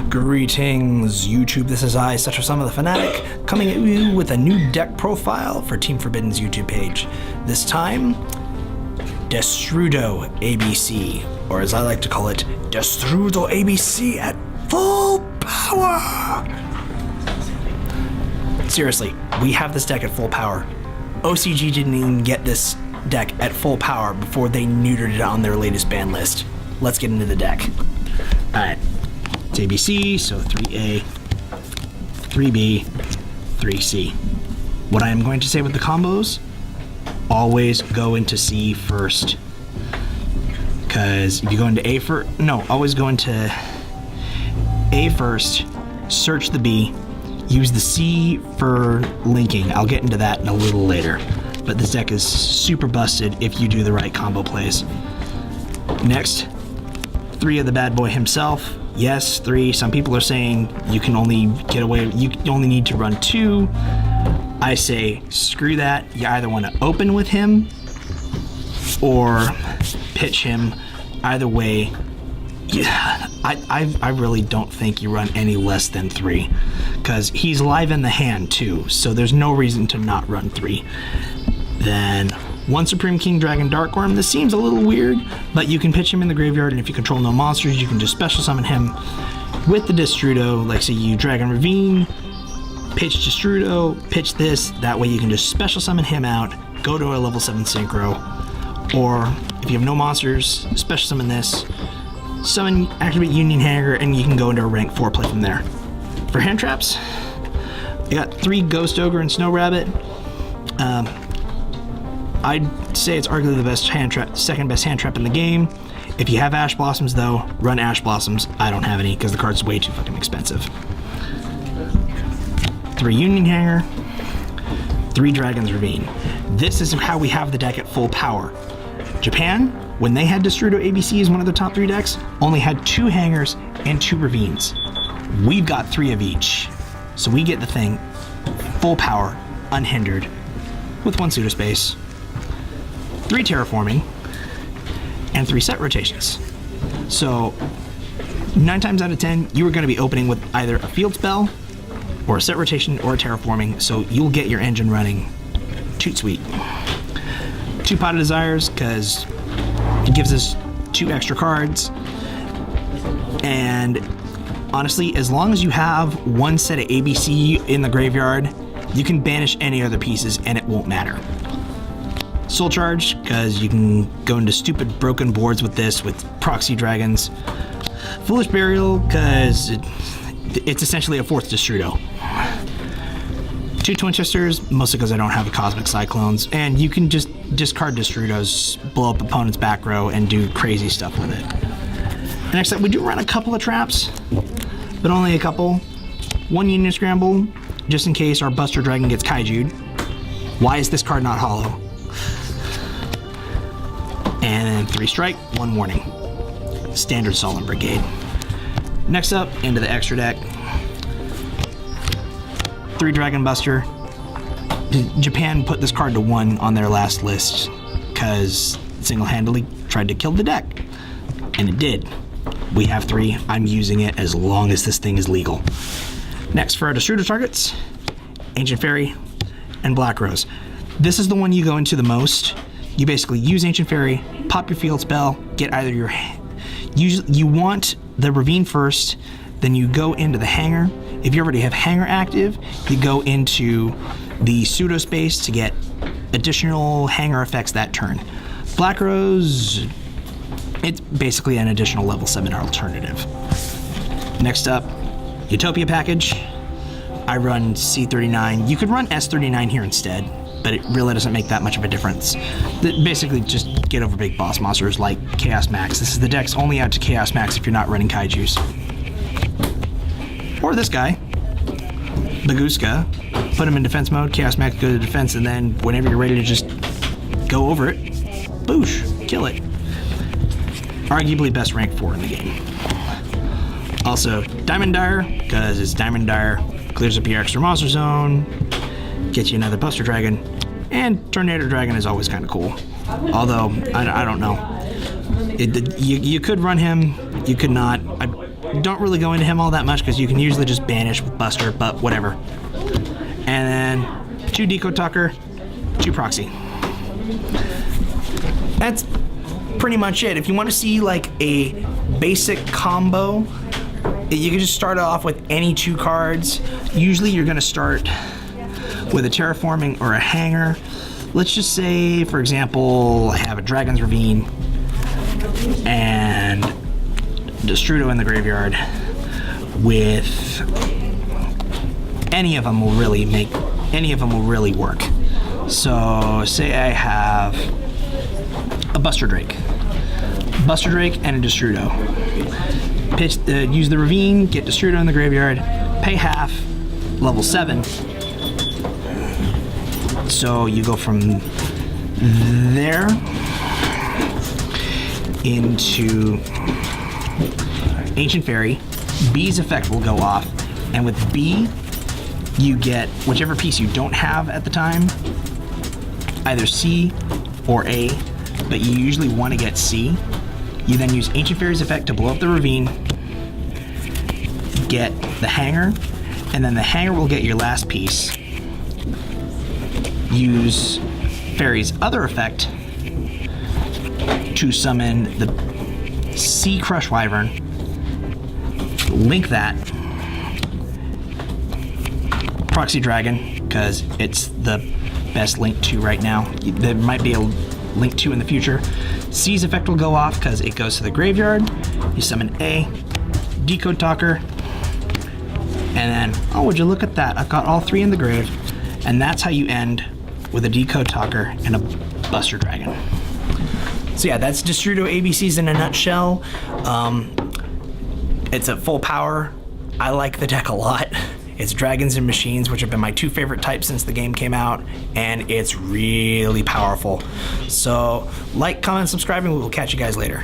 Greetings, YouTube. This is I, Such a Son of the Fanatic, coming at you with a new deck profile for Team Forbidden's YouTube page. This time, Destrudo ABC, or as I like to call it, Destrudo ABC at full power! Seriously, we have this deck at full power. OCG didn't even get this deck at full power before they neutered it on their latest ban list. Let's get into the deck. Alright. It's ABC, so 3A, 3B, 3C. What I am going to say with the combos, always go into C first. Because if you go into A first, no, always go into A first, search the B, use the C for linking. I'll get into that in a little later. But this deck is super busted if you do the right combo plays. Next, 3 of the bad boy himself. Yes, 3. Some people are saying you can only get away, you only need to run 2. I say, screw that. You either want to open with him or pitch him. Either way, yeah, I really don't think you run any less than 3. Because he's live in the hand too, so there's no reason to not run 3. Then 1 Supreme King Dragon Dark Worm. This seems a little weird, but you can pitch him in the graveyard, and if you control no monsters, you can just special summon him with the Destrudo. Like, say you Dragon Ravine, pitch Destrudo, pitch this. That way you can just special summon him out, go to a level 7 Synchro, or if you have no monsters, special summon this, summon Activate Union Hanger, and you can go into a rank 4 play from there. For hand traps, I got 3 Ghost Ogre and Snow Rabbit. I'd say it's arguably the best hand trap, second best hand trap in the game. If you have Ash Blossoms though, run Ash Blossoms. I don't have any because the card's way too fucking expensive. 3 Union Hanger, 3 Dragon's Ravine. This is how we have the deck at full power. Japan, when they had Destrudo ABC as one of their top 3 decks, only had 2 hangers and 2 ravines. We've got 3 of each. So we get the thing full power, unhindered, with 1 pseudospace, 3 terraforming, and 3 set rotations. So 9 times out of 10, you are going to be opening with either a field spell, or a set rotation, or a terraforming, so you'll get your engine running toot sweet. 2 Pot of Desires, because it gives us 2 extra cards, and honestly, as long as you have 1 set of ABC in the graveyard, you can banish any other pieces and it won't matter. Soul Charge, because you can go into stupid broken boards with this, with proxy dragons. Foolish Burial, because it's essentially a 4th Destrudo. 2 Twinchesters, mostly because I don't have a Cosmic Cyclones, and you can just discard Destrudos, blow up opponent's back row, and do crazy stuff with it. Next up, we do run a couple of traps, but only a couple. 1 Union Scramble, just in case our Buster Dragon gets Kaiju'd. Why is this card not hollow? And then 3 Strike, 1 Warning. Standard Solemn Brigade. Next up, into the extra deck. 3 Dragon Buster. Japan put this card to 1 on their last list because single-handedly tried to kill the deck. And it did. We have 3. I'm using it as long as this thing is legal. Next, for our Destrudo targets, Ancient Fairy and Black Rose. This is the one you go into the most. You basically use Ancient Fairy, pop your field spell, get either your... You want the Ravine first, then you go into the Hanger. If you already have Hanger active, you go into the Pseudo Space to get additional Hanger effects that turn. Black Rose, it's basically an additional level 7 alternative. Next up, Utopia package. I run C39. You could run S39 here instead, but it really doesn't make that much of a difference. Basically, just get over big boss monsters like Chaos Max. This is the deck's only out to Chaos Max if you're not running Kaijus. Or this guy, Baguska. Put him in defense mode, Chaos Max, go to defense, and then whenever you're ready to just go over it, boosh, kill it. Arguably best rank 4 in the game. Also, Diamond Dire, because it's Diamond Dire, clears up your extra monster zone, gets you another Buster Dragon, and Tornado Dragon is always kind of cool. Although, I don't know. You could run him, you could not. don't really go into him all that much because you can usually just banish with Buster, but whatever. And then 2 Decode Talker, 2 Proxy. That's pretty much it. If you want to see like a basic combo, you can just start off with any 2 cards. Usually you're going to start with a Terraforming or a Hanger. Let's just say, for example, I have a Dragon's Ravine and Destrudo in the graveyard. With any of them will really work. So say I have a Buster Drake and a Destrudo. Use the Ravine, get Destrudo in the graveyard, pay half, level 7. So you go from there into Ancient Fairy. B's effect will go off, and with B, you get whichever piece you don't have at the time, either C or A, but you usually want to get C. You then use Ancient Fairy's effect to blow up the Ravine, get the Hanger, and then the Hanger will get your last piece. Use Fairy's other effect to summon the C Crush Wyvern, link that, Proxy Dragon, because it's the best Link 2 right now. There might be a Link 2 in the future. C's effect will go off because it goes to the graveyard. You summon A, Decode Talker, and then, oh, would you look at that? I've got all 3 in the grave. And that's how you end with a Decode Talker and a Buster Dragon. So yeah, that's Destrudo ABCs in a nutshell. It's at full power. I like the deck a lot. It's Dragons and Machines, which have been my 2 favorite types since the game came out, and it's really powerful. So like, comment, subscribe, and we will catch you guys later.